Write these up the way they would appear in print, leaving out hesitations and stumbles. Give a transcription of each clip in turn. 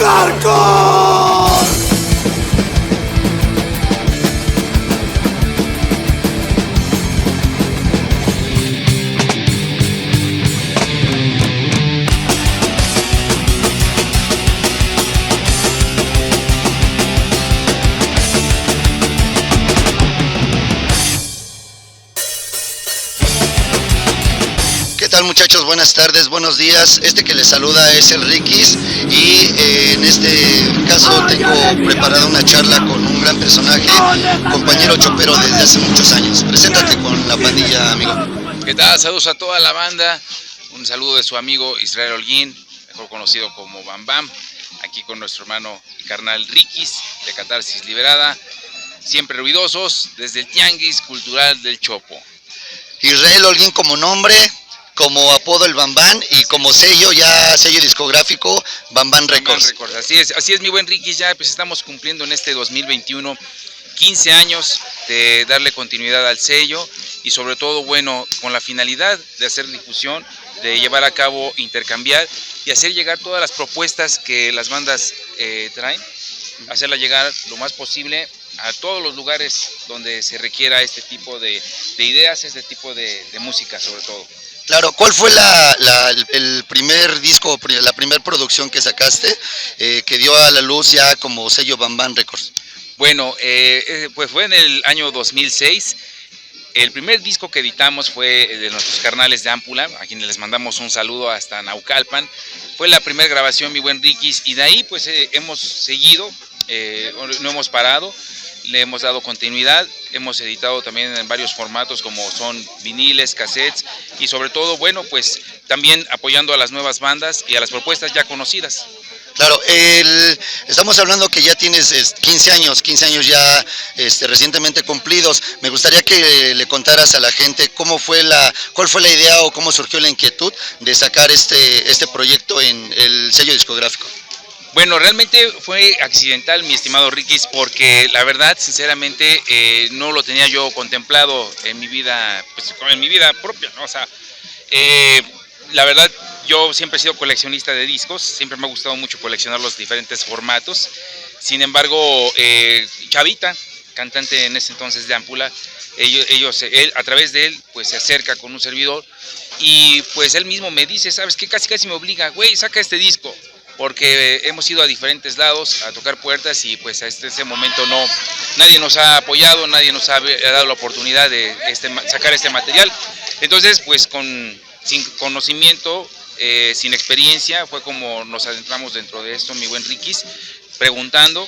Hardcore. ¿Qué tal, muchachos? Buenas tardes, buenos días. Este que les saluda es el Rikis y en este caso tengo preparada una charla con un gran personaje, compañero chopero desde hace muchos años. Preséntate con la pandilla, amigo. ¿Qué tal? Saludos a toda la banda. Un saludo de su amigo Israel Holguín, mejor conocido como Bam Bam, aquí con nuestro hermano y carnal Rikis de Catarsis Liberada, siempre ruidosos desde el Tianguis Cultural del Chopo. Israel Holguín como nombre, como apodo el Bam Bam y como sello, ya sello discográfico, Bam Bam Records. Así es mi buen Rikis, ya pues estamos cumpliendo en este 2021 15 años de darle continuidad al sello y sobre todo, bueno, con la finalidad de hacer difusión, de llevar a cabo, intercambiar y hacer llegar todas las propuestas que las bandas traen, hacerlas llegar lo más posible a todos los lugares donde se requiera este tipo de ideas, este tipo de música sobre todo. Claro, ¿cuál fue el primer disco, la primera producción que sacaste que dio a la luz ya como sello Bam Bam Records? Bueno, pues fue en el año 2006. El primer disco que editamos fue de nuestros carnales de Ámpula, a quienes les mandamos un saludo hasta Naucalpan. Fue la primera grabación, mi buen Rikis, y de ahí pues hemos seguido, no hemos parado. Le hemos dado continuidad, hemos editado también en varios formatos como son viniles, cassettes y sobre todo, bueno, pues también apoyando a las nuevas bandas y a las propuestas ya conocidas. Claro, estamos hablando que ya tienes 15 años ya recientemente cumplidos. Me gustaría que le contaras a la gente cuál fue la idea o cómo surgió la inquietud de sacar este proyecto en el sello discográfico. Bueno, realmente fue accidental, mi estimado Rikis, porque la verdad, sinceramente, no lo tenía yo contemplado en mi vida, pues en mi vida propia, ¿no? O sea, la verdad, yo siempre he sido coleccionista de discos, siempre me ha gustado mucho coleccionar los diferentes formatos. Sin embargo, Chavita, cantante en ese entonces de Ámpula, él, a través de él, pues se acerca con un servidor y pues él mismo me dice, ¿sabes qué? Casi me obliga, güey, saca este disco. Porque hemos ido a diferentes lados a tocar puertas y pues a ese momento nadie nos ha apoyado, nadie nos ha dado la oportunidad de sacar este material. Entonces pues sin conocimiento, sin experiencia, fue como nos adentramos dentro de esto, mi buen Rikis, preguntando.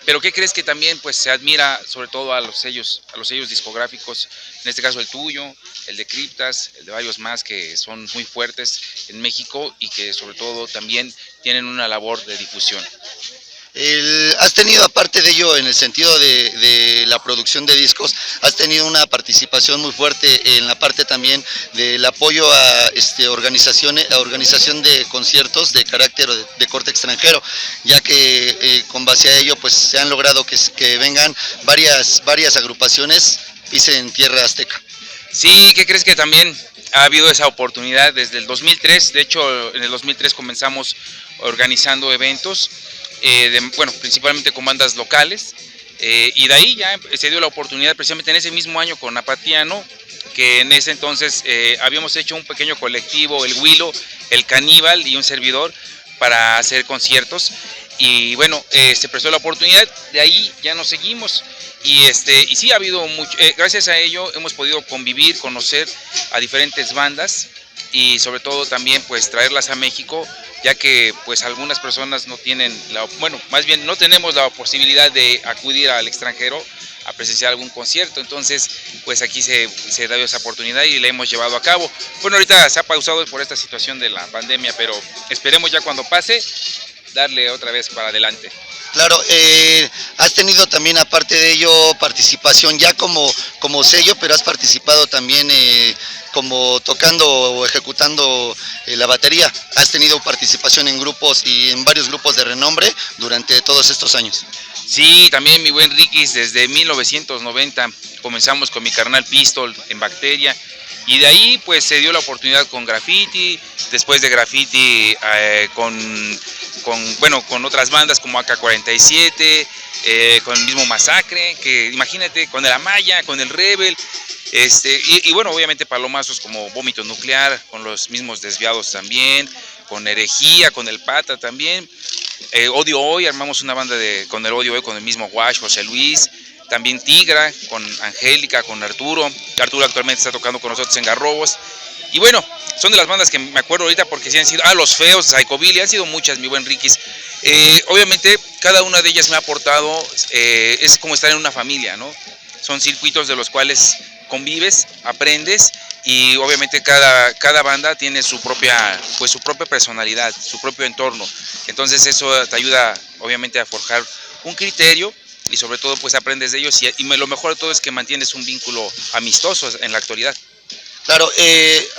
Pero ¿qué crees? Que también pues se admira sobre todo a los sellos discográficos, en este caso el tuyo, el de Criptas, el de varios más que son muy fuertes en México y que sobre todo también tienen una labor de difusión. Has tenido, aparte de ello, en el sentido de la producción de discos, has tenido una participación muy fuerte en la parte también del apoyo a organización de conciertos de carácter de corte extranjero, ya que con base a ello pues se han logrado que vengan varias agrupaciones pisen tierra azteca. Sí, ¿qué crees? Que también ha habido esa oportunidad desde el 2003, de hecho en el 2003 comenzamos organizando eventos, principalmente con bandas locales, y de ahí ya se dio la oportunidad precisamente en ese mismo año con Apatiano, que en ese entonces habíamos hecho un pequeño colectivo, el Huilo, el Caníbal y un servidor, para hacer conciertos, y bueno, se prestó la oportunidad, de ahí ya nos seguimos, y sí ha habido mucho, gracias a ello hemos podido convivir, conocer a diferentes bandas, y sobre todo también pues traerlas a México, ya que pues algunas personas no tienen, no tenemos la posibilidad de acudir al extranjero a presenciar algún concierto. Entonces pues aquí se dio esa oportunidad y la hemos llevado a cabo. Bueno, ahorita se ha pausado por esta situación de la pandemia, pero esperemos ya cuando pase darle otra vez para adelante. Claro, has tenido también, aparte de ello, participación ya como sello, pero has participado también como tocando o ejecutando la batería. Has tenido participación en grupos y en varios grupos de renombre durante todos estos años. Sí, también mi buen Rikis, desde 1990 comenzamos con mi carnal Pistol en Bacteria, y de ahí pues se dio la oportunidad con Graffiti, después de Graffiti con con otras bandas como AK-47, con el mismo Masacre, que imagínate, con el Amaya, con el Rebel, y bueno, obviamente palomazos como Vómito Nuclear, con los mismos Desviados también, con Herejía, con el Pata también, Odio Hoy, armamos una banda con el Odio Hoy, con el mismo Wash, José Luis, también Tigra, con Angélica, con Arturo actualmente está tocando con nosotros en Garrobos, y bueno, son de las bandas que me acuerdo ahorita porque sí han sido, Los Feos, Psychobilly, han sido muchas, mi buen Riquis. Obviamente cada una de ellas me ha aportado, es como estar en una familia, ¿no? Son circuitos de los cuales convives, aprendes y obviamente cada banda tiene su propia personalidad, su propio entorno. Entonces eso te ayuda obviamente a forjar un criterio y sobre todo pues aprendes de ellos y lo mejor de todo es que mantienes un vínculo amistoso en la actualidad. Claro,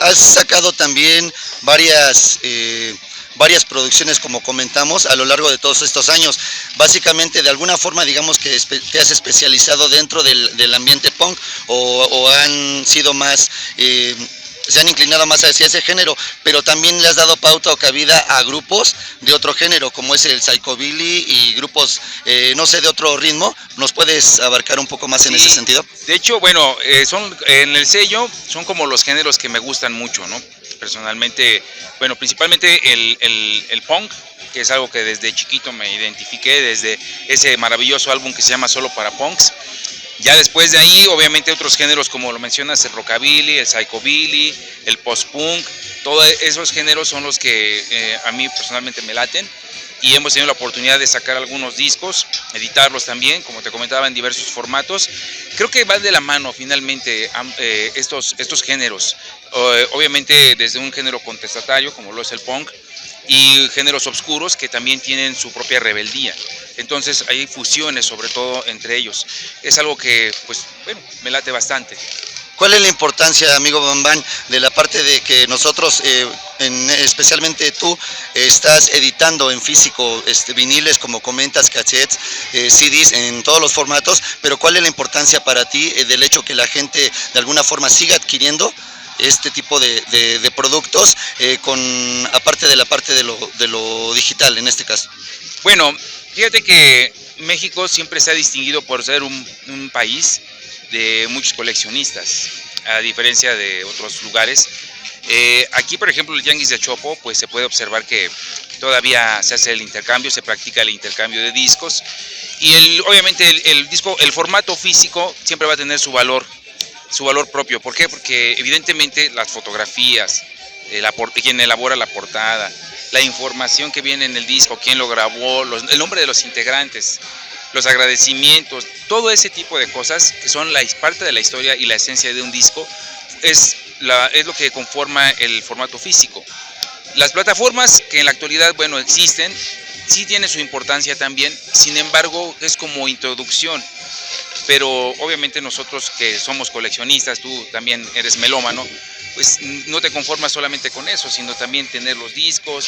has sacado también varias producciones, como comentamos, a lo largo de todos estos años. Básicamente, de alguna forma, digamos que te has especializado dentro del ambiente punk o han sido más, se han inclinado más hacia ese género, pero también le has dado pauta o cabida a grupos de otro género, como es el Psychobilly y grupos, no sé, de otro ritmo. ¿Nos puedes abarcar un poco más en ese sentido? De hecho, bueno, en el sello son como los géneros que me gustan mucho, ¿no? Personalmente, bueno, principalmente el punk, que es algo que desde chiquito me identifiqué, desde ese maravilloso álbum que se llama Solo para Punks. Ya después de ahí, obviamente otros géneros como lo mencionas, el rockabilly, el psychobilly, el post-punk, todos esos géneros son los que a mí personalmente me laten y hemos tenido la oportunidad de sacar algunos discos, editarlos también, como te comentaba, en diversos formatos. Creo que van de la mano finalmente estos géneros, obviamente desde un género contestatario como lo es el punk, y géneros oscuros que también tienen su propia rebeldía. Entonces hay fusiones sobre todo entre ellos. Es algo que, pues, bueno, me late bastante. ¿Cuál es la importancia, amigo Bambán, de la parte de que nosotros, especialmente tú, estás editando en físico viniles, como comentas, cassettes, CDs, en todos los formatos, pero cuál es la importancia para ti del hecho que la gente de alguna forma siga adquiriendo este tipo de productos, aparte de la parte de lo digital en este caso? Bueno, fíjate que México siempre se ha distinguido por ser un país de muchos coleccionistas, a diferencia de otros lugares. Aquí, por ejemplo, el Tianguis de Chopo, pues se puede observar que todavía se hace el intercambio, se practica el intercambio de discos y obviamente el disco, el formato físico siempre va a tener su valor propio. ¿Por qué? Porque evidentemente las fotografías, quien elabora la portada, la información que viene en el disco, quién lo grabó, el nombre de los integrantes, los agradecimientos, todo ese tipo de cosas que son parte de la historia y la esencia de un disco, es lo que conforma el formato físico. Las plataformas que en la actualidad, bueno, existen, sí tienen su importancia también, sin embargo es como introducción. Pero obviamente nosotros que somos coleccionistas, tú también eres melómano, pues no te conformas solamente con eso, sino también tener los discos,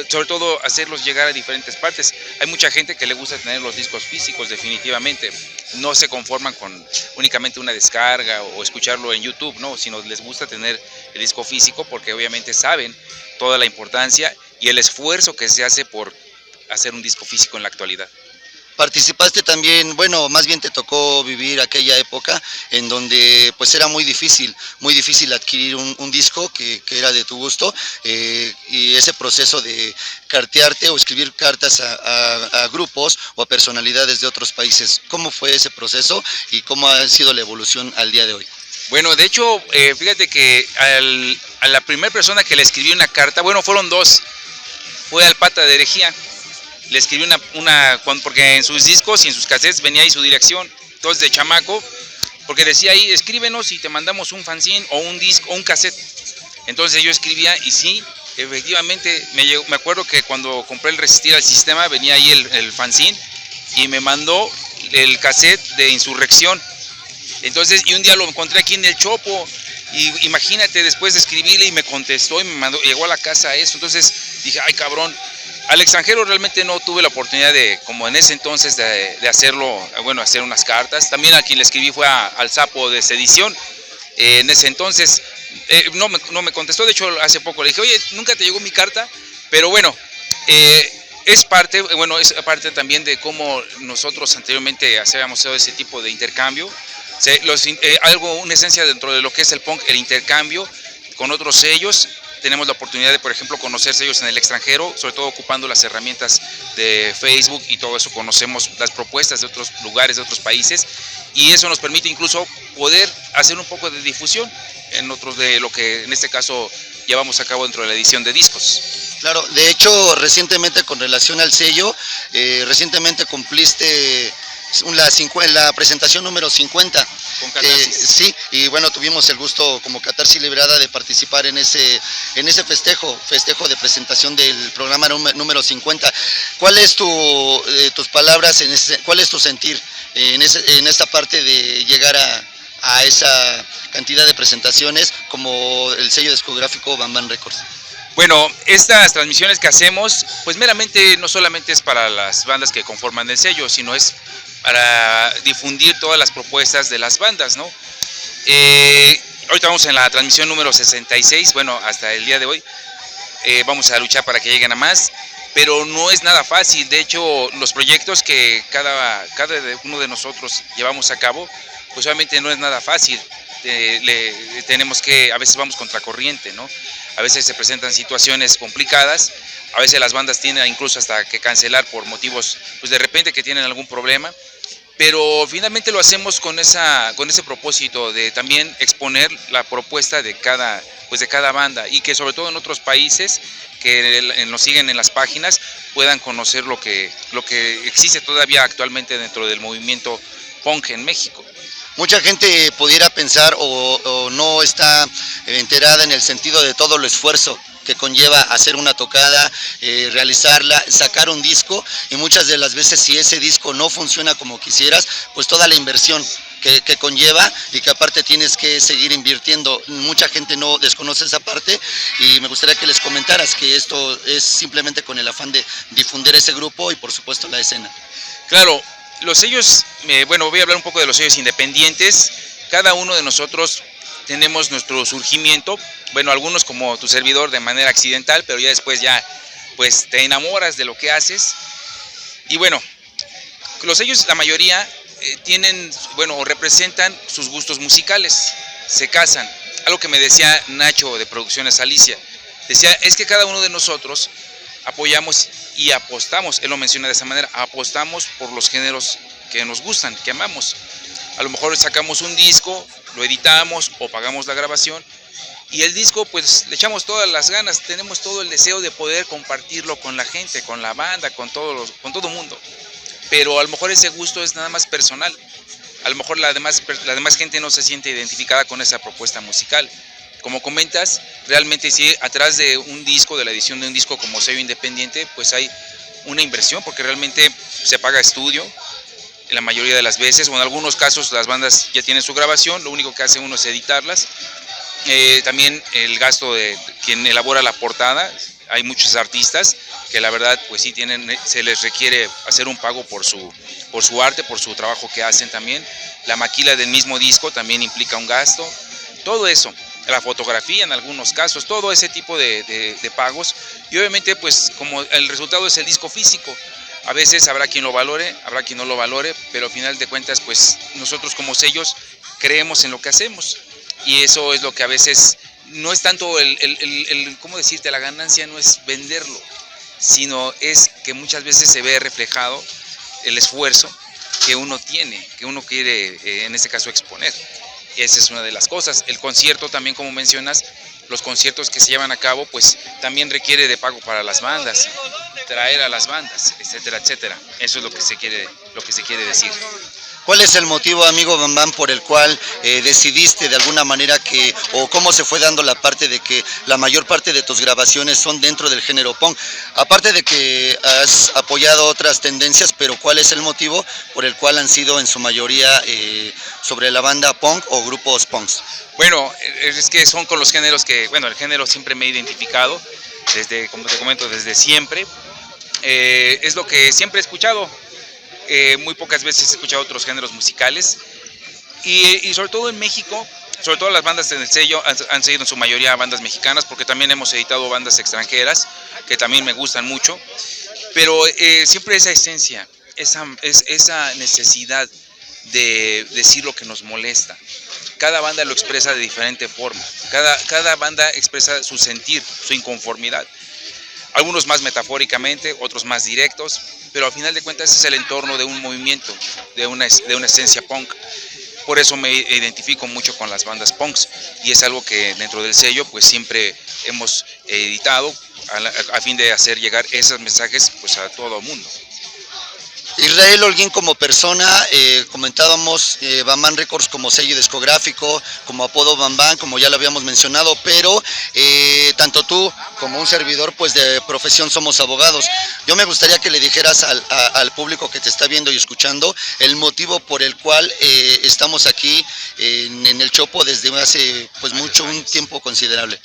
sobre todo hacerlos llegar a diferentes partes. Hay mucha gente que le gusta tener los discos físicos, definitivamente. No se conforman con únicamente una descarga o escucharlo en YouTube, ¿no? Sino les gusta tener el disco físico porque obviamente saben toda la importancia y el esfuerzo que se hace por hacer un disco físico en la actualidad. Participaste también, bueno, más bien te tocó vivir aquella época en donde pues era muy difícil adquirir un disco que era de tu gusto, y ese proceso de cartearte o escribir cartas a grupos o a personalidades de otros países. ¿Cómo fue ese proceso y cómo ha sido la evolución al día de hoy? Bueno, de hecho, fíjate que a la primera persona que le escribí una carta, bueno, fueron dos, fue al Pata de Herejía. Le escribí porque en sus discos y en sus cassettes venía ahí su dirección, entonces de chamaco, porque decía ahí, escríbenos y te mandamos un fanzine o un disco o un cassette. Entonces yo escribía y sí, efectivamente, me acuerdo que cuando compré el Resistir al Sistema venía ahí el fanzine y me mandó el cassette de Insurrección. Entonces, y un día lo encontré aquí en el Chopo, y imagínate, después de escribirle y me contestó y me mandó, llegó a la casa eso. Entonces dije, ay cabrón. Al extranjero realmente no tuve la oportunidad como en ese entonces de hacerlo, bueno, hacer unas cartas. También a quien le escribí fue al Sapo de Sedición. En ese entonces no me contestó, de hecho hace poco le dije, oye, nunca te llegó mi carta, pero bueno, Es parte, bueno, es parte también de cómo nosotros anteriormente hacíamos todo ese tipo de intercambio. Una esencia dentro de lo que es el punk, el intercambio con otros sellos. Tenemos la oportunidad de, por ejemplo, conocer sellos en el extranjero, sobre todo ocupando las herramientas de Facebook y todo eso, conocemos las propuestas de otros lugares, de otros países, y eso nos permite incluso poder hacer un poco de difusión en otros de lo que en este caso llevamos a cabo dentro de la edición de discos. Claro, de hecho, recientemente con relación al sello, recientemente cumpliste la presentación número 50. Con Catarsis. Sí, y bueno, tuvimos el gusto como Catarsis Librada de participar en ese festejo de presentación del programa número 50. ¿Cuál es tus palabras, cuál es tu sentir en esta parte de llegar a esa cantidad de presentaciones como el sello discográfico Bam Bam Records? Bueno, estas transmisiones que hacemos, pues meramente no solamente es para las bandas que conforman el sello, sino es para difundir todas las propuestas de las bandas, ¿no? Ahorita vamos en la transmisión número 66, bueno, hasta el día de hoy, vamos a luchar para que lleguen a más, pero no es nada fácil. De hecho, los proyectos que cada uno de nosotros llevamos a cabo, pues obviamente no es nada fácil. Tenemos que, a veces vamos contracorriente, ¿no? A veces se presentan situaciones complicadas, a veces las bandas tienen incluso hasta que cancelar por motivos, pues de repente que tienen algún problema, pero finalmente lo hacemos con ese propósito de también exponer la propuesta de cada banda, y que sobre todo en otros países que nos siguen en las páginas puedan conocer lo que existe todavía actualmente dentro del movimiento punk en México. Mucha gente pudiera pensar o no está enterada en el sentido de todo el esfuerzo que conlleva hacer una tocada, realizarla, sacar un disco, y muchas de las veces si ese disco no funciona como quisieras, pues toda la inversión que conlleva, y que aparte tienes que seguir invirtiendo. Mucha gente no desconoce esa parte, y me gustaría que les comentaras que esto es simplemente con el afán de difundir ese grupo y por supuesto la escena. Claro. Los sellos, bueno, voy a hablar un poco de los sellos independientes. Cada uno de nosotros tenemos nuestro surgimiento, bueno, algunos como tu servidor de manera accidental, pero ya después pues te enamoras de lo que haces. Y bueno, los sellos, la mayoría tienen, bueno, o representan sus gustos musicales, se casan. Algo que me decía Nacho de Producciones Alicia, decía, es que cada uno de nosotros apoyamos y apostamos, él lo menciona de esa manera, apostamos por los géneros que nos gustan, que amamos. A lo mejor sacamos un disco, lo editamos o pagamos la grabación, y el disco pues le echamos todas las ganas, tenemos todo el deseo de poder compartirlo con la gente, con la banda, con todo mundo, pero a lo mejor ese gusto es nada más personal, a lo mejor la demás gente no se siente identificada con esa propuesta musical. Como comentas, realmente sí, atrás de un disco, de la edición de un disco como sello independiente, pues hay una inversión, porque realmente se paga estudio, en la mayoría de las veces, o en algunos casos las bandas ya tienen su grabación, lo único que hace uno es editarlas. También el gasto de quien elabora la portada, hay muchos artistas que la verdad pues sí se les requiere hacer un pago por su arte, por su trabajo que hacen también. La maquila del mismo disco también implica un gasto, todo eso. La fotografía en algunos casos, todo ese tipo de pagos, y obviamente pues como el resultado es el disco físico, a veces habrá quien lo valore, habrá quien no lo valore, pero al final de cuentas pues nosotros como sellos creemos en lo que hacemos, y eso es lo que a veces no es tanto ¿cómo decirte? La ganancia no es venderlo, sino es que muchas veces se ve reflejado el esfuerzo que uno tiene, que uno quiere en este caso exponer. Esa es una de las cosas. El concierto también, como mencionas, los conciertos que se llevan a cabo, pues también requiere de pago para las bandas, traer a las bandas, etcétera, etcétera. Eso es lo que se quiere decir. ¿Cuál es el motivo, amigo Bam Bam, por el cual decidiste de alguna manera o cómo se fue dando la parte de que la mayor parte de tus grabaciones son dentro del género punk? Aparte de que has apoyado otras tendencias, pero ¿cuál es el motivo por el cual han sido en su mayoría sobre la banda punk o grupos punks? Bueno, es que son con los géneros que, bueno, el género siempre me he identificado, como te comento, desde siempre. Es lo que siempre he escuchado. Muy pocas veces he escuchado otros géneros musicales, y sobre todo en México sobre todo las bandas del sello han sido en su mayoría bandas mexicanas, porque también hemos editado bandas extranjeras que también me gustan mucho, pero siempre esa esencia, esa necesidad de decir lo que nos molesta. Cada banda lo expresa de diferente forma, cada banda expresa su sentir, su inconformidad, algunos más metafóricamente, otros más directos, pero al final de cuentas ese es el entorno de un movimiento, de una esencia punk. Por eso me identifico mucho con las bandas punks, y es algo que dentro del sello pues siempre hemos editado a fin de hacer llegar esos mensajes pues a todo el mundo. Israel Holguín como persona, comentábamos Bambán Records como sello discográfico, como apodo Bambán, como ya lo habíamos mencionado, pero tanto tú como un servidor pues de profesión somos abogados. Yo me gustaría que le dijeras al público que te está viendo y escuchando el motivo por el cual estamos aquí en el Chopo desde hace pues un tiempo considerable.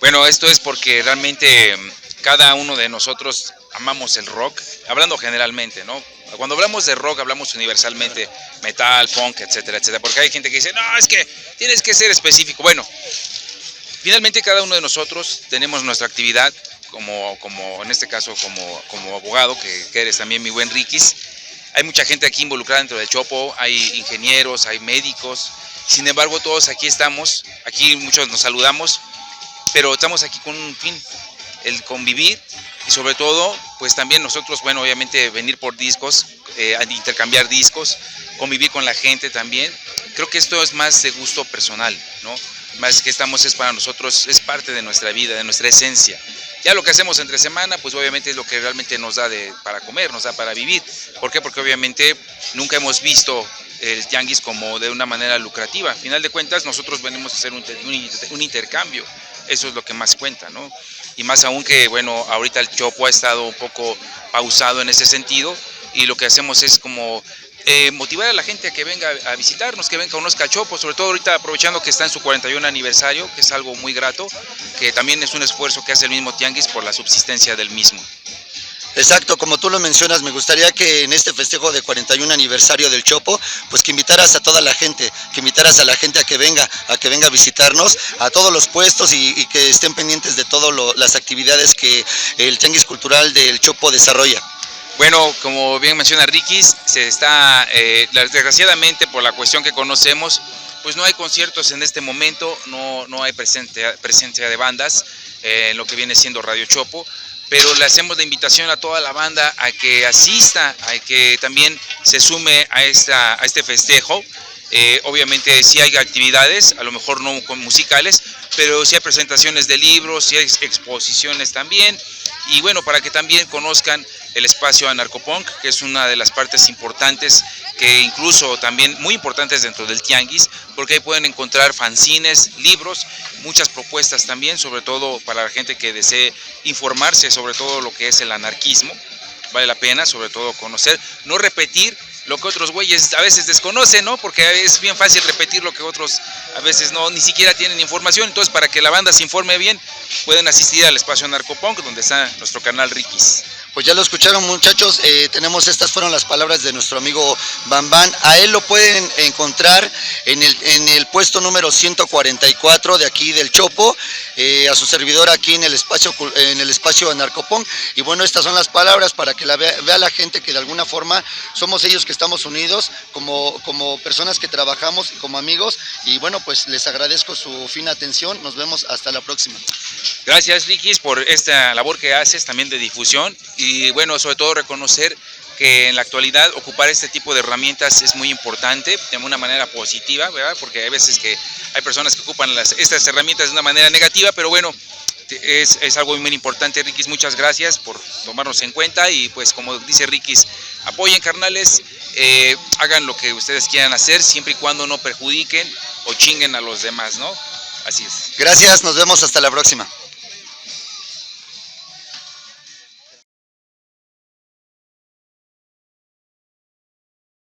Bueno, esto es porque realmente cada uno de nosotros amamos el rock, hablando generalmente, ¿no? Cuando hablamos de rock hablamos universalmente, metal, punk, etcétera, etcétera, porque hay gente que dice, no, es que tienes que ser específico. Bueno, finalmente cada uno de nosotros tenemos nuestra actividad, como en este caso como abogado, que eres también mi buen Riquis. Hay mucha gente aquí involucrada dentro del Chopo, hay ingenieros, hay médicos, sin embargo todos aquí estamos, aquí muchos nos saludamos, pero estamos aquí con un fin, el convivir, y sobre todo pues también nosotros, bueno, obviamente venir por discos, intercambiar discos, convivir con la gente también. Creo que esto es más de gusto personal, ¿no? Más que estamos es para nosotros, es parte de nuestra vida, de nuestra esencia. Ya lo que hacemos entre semana pues obviamente es lo que realmente nos da para comer, nos da para vivir. ¿Por qué? Porque obviamente nunca hemos visto el tianguis como de una manera lucrativa. Al final de cuentas nosotros venimos a hacer un intercambio, eso es lo que más cuenta, ¿no? Y más aún que, bueno, ahorita el Chopo ha estado un poco pausado en ese sentido, y lo que hacemos es como motivar a la gente a que venga a visitarnos, que venga, conozca el Chopo, sobre todo ahorita aprovechando que está en su 41 aniversario, que es algo muy grato, que también es un esfuerzo que hace el mismo tianguis por la subsistencia del mismo. Exacto, como tú lo mencionas, me gustaría que en este festejo de 41 aniversario del Chopo, pues que invitaras a toda la gente, que invitaras a la gente a que venga a visitarnos, a todos los puestos y que estén pendientes de todas las actividades que el Tianguis Cultural del Chopo desarrolla. Bueno, como bien menciona Riquis, se está, desgraciadamente por la cuestión que conocemos, pues no hay conciertos en este momento, no hay presencia de bandas en lo que viene siendo Radio Chopo, pero le hacemos la invitación a toda la banda a que asista, a que también se sume a este festejo. Obviamente sí hay actividades, a lo mejor no musicales, pero sí hay presentaciones de libros, sí hay exposiciones también, y bueno, para que también conozcan el espacio Anarcopunk, que es una de las partes importantes, que incluso también muy importantes dentro del tianguis, porque ahí pueden encontrar fanzines, libros, muchas propuestas también, sobre todo para la gente que desee informarse sobre todo lo que es el anarquismo. Vale la pena sobre todo conocer, no repetir lo que otros güeyes a veces desconocen, ¿no? Porque es bien fácil repetir lo que otros a veces no, ni siquiera tienen información. Entonces, para que la banda se informe bien, pueden asistir al espacio Anarcopunk, donde está nuestro canal Riquis. Pues ya lo escucharon, muchachos, estas fueron las palabras de nuestro amigo Bambán. A él lo pueden encontrar en el puesto número 144 de aquí del Chopo, a su servidor aquí en el espacio Anarcopunk. Y bueno, estas son las palabras para que vea la gente que de alguna forma somos ellos que estamos unidos como personas que trabajamos, como amigos. Y bueno, pues les agradezco su fina atención. Nos vemos hasta la próxima. Gracias, Riquis, por esta labor que haces también de difusión. Y bueno, sobre todo reconocer que en la actualidad ocupar este tipo de herramientas es muy importante, de una manera positiva, ¿verdad? Porque hay veces que hay personas que ocupan estas herramientas de una manera negativa, pero bueno, es algo muy importante. Riquis, muchas gracias por tomarnos en cuenta, y pues como dice Riquis, apoyen, carnales, hagan lo que ustedes quieran hacer, siempre y cuando no perjudiquen o chinguen a los demás, ¿no? Así es. Gracias, nos vemos hasta la próxima.